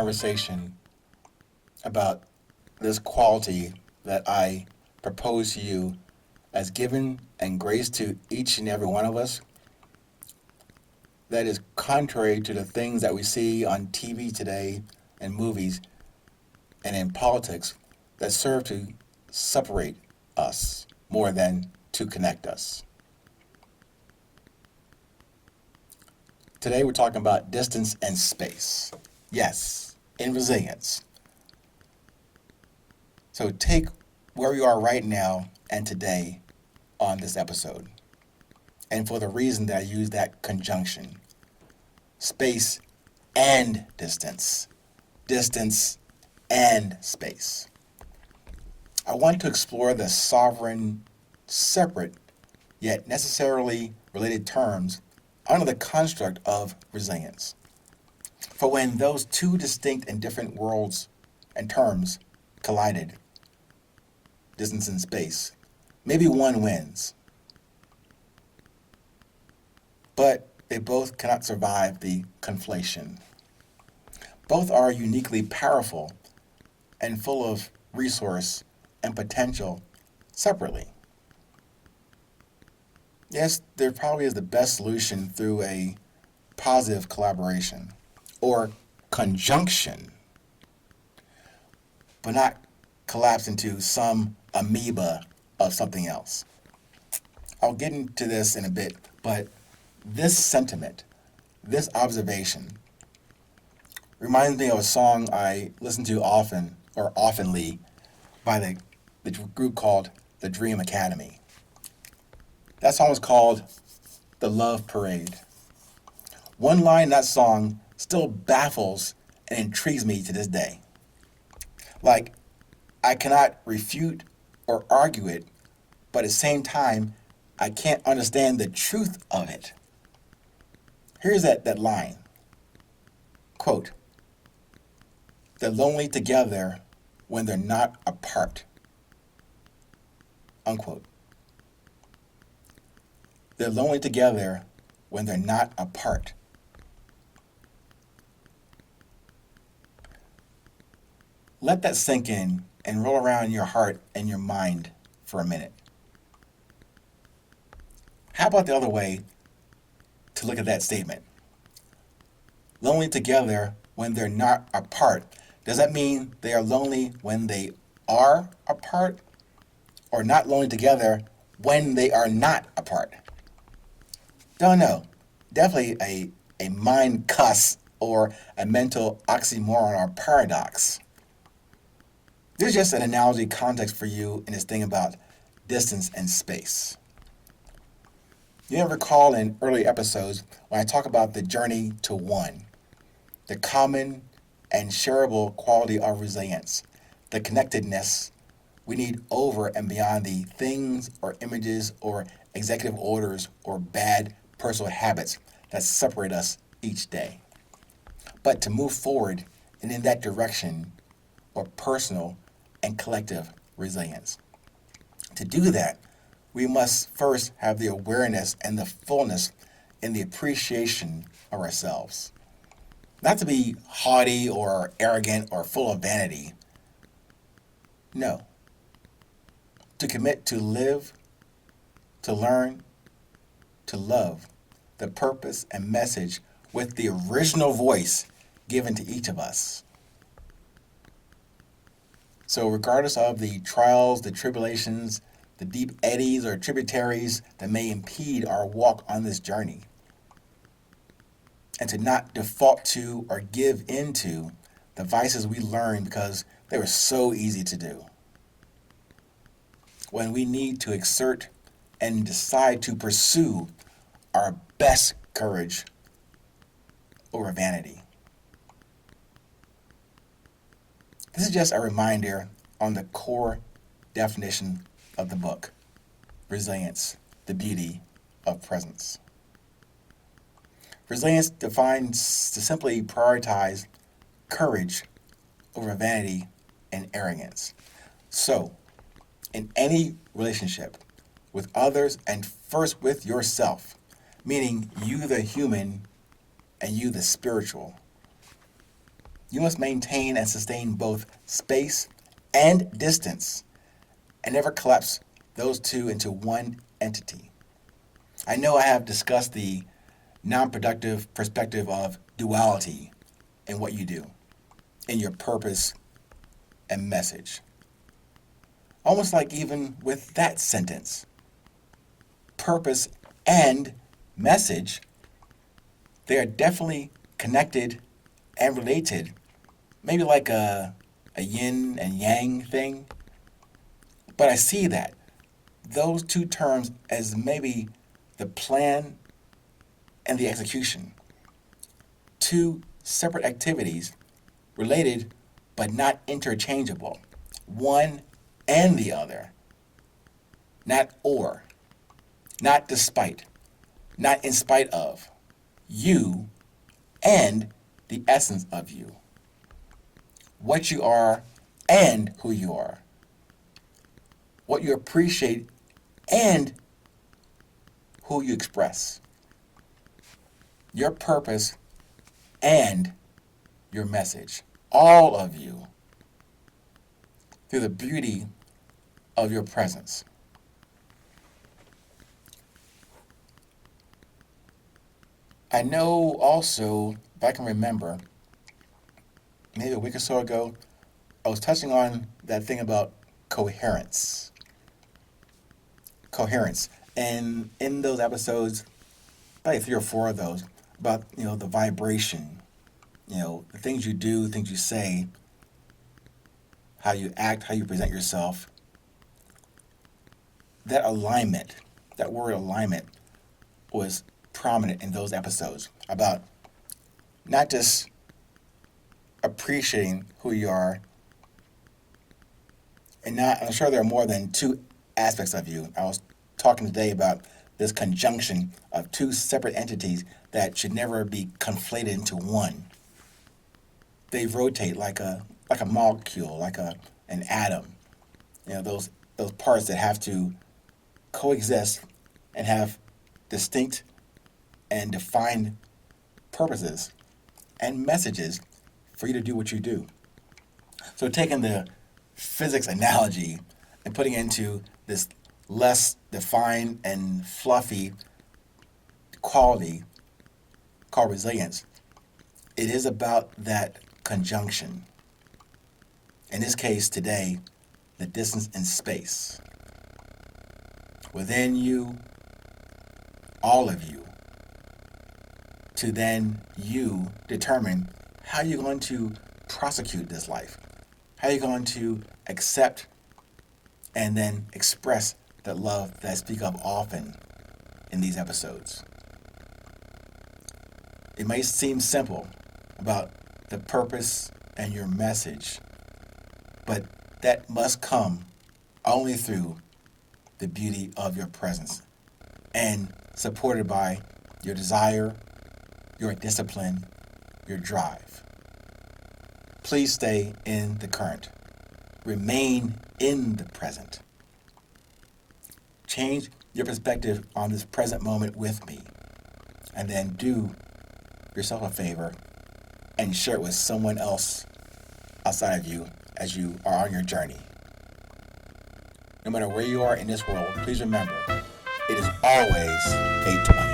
conversation about this quality that I propose to you as given and grace to each and every one of us that is contrary to the things that we see on TV today and movies and in politics that serve to separate us more than to connect us. Today we're talking about distance and space. Yes, in resilience. So take where we are right now and today on this episode. And for the reason that I use that conjunction, space and distance, distance and space. I want to explore the sovereign, separate, yet necessarily related terms under the construct of resilience. For when those two distinct and different worlds and terms collided, distance and space, maybe one wins. But they both cannot survive the conflation. Both are uniquely powerful and full of resource and potential separately. Yes, there probably is the best solution through a positive collaboration or conjunction, but not collapse into some amoeba of something else. I'll get into this in a bit, but this sentiment, this observation, reminds me of a song I listen to often, or oftenly, by the group called The Dream Academy. That song was called The Love Parade. One line in that song still baffles and intrigues me to this day. Like, I cannot refute or argue it, but at the same time, I can't understand the truth of it. Here's that line. Quote, "They're lonely together when they're not apart." Unquote. They're lonely together when they're not apart. Let that sink in and roll around in your heart and your mind for a minute. How about the other way to look at that statement? Lonely together when they're not apart. Does that mean they are lonely when they are apart? Or not lonely together when they are not apart? Don't know. Definitely a mind cuss or a mental oxymoron or paradox. This is just an analogy context for you in this thing about distance and space. You may recall in early episodes when I talk about the journey to one, the common and shareable quality of resilience, the connectedness we need over and beyond the things or images or executive orders or bad personal habits that separate us each day. But to move forward and in that direction or personal and collective resilience. To do that, we must first have the awareness and the fullness and the appreciation of ourselves. Not to be haughty or arrogant or full of vanity. No. To commit to live, to learn, to love the purpose and message with the original voice given to each of us. So regardless of the trials, the tribulations, the deep eddies or tributaries that may impede our walk on this journey, and to not default to or give into the vices we learned because they were so easy to do. When we need to exert and decide to pursue our best courage over vanity. This is just a reminder on the core definition of the book, Resilience, the Beauty of Presence. Resilience defines to simply prioritize courage over vanity and arrogance. So, in any relationship with others and first with yourself, meaning you the human and you the spiritual, You must maintain and sustain both space and distance and never collapse those two into one entity. I know I have discussed the non productive perspective of duality in what you do, in your purpose and message. Almost like even with that sentence, purpose and message, they are definitely connected and related. Maybe like a yin and yang thing. But I see that those two terms as maybe the plan and the execution. Two separate activities related but not interchangeable. One and the other. Not or. Not despite. Not in spite of. You and the essence of you. What you are and who you are. What you appreciate and who you express. Your purpose and your message. All of you. Through the beauty of your presence. I know also, if I can remember, maybe a week or so ago, I was touching on that thing about coherence. Coherence. And in those episodes, probably 3 or 4 of those, about, the vibration, the things you do, things you say, how you act, how you present yourself. That alignment, that word alignment, was prominent in those episodes about not just appreciating who you are, and I'm sure there are more than two aspects of you. I was talking today about this conjunction of two separate entities that should never be conflated into one. They rotate like a molecule, like an atom. Those parts that have to coexist and have distinct and defined purposes and messages for you to do what you do. So taking the physics analogy and putting it into this less defined and fluffy quality called resilience, it is about that conjunction. In this case today, the distance in space. Within you, all of you, to then you determine how you're going to prosecute this life, how you're going to accept and then express that love that I speak of often in these episodes. It may seem simple about the purpose and your message, but that must come only through the beauty of your presence and supported by your desire, your discipline, your drive. Please stay in the current. Remain in the present. Change your perspective on this present moment with me, and then do yourself a favor and share it with someone else outside of you as you are on your journey. No matter where you are in this world, please remember, it is always 8:20.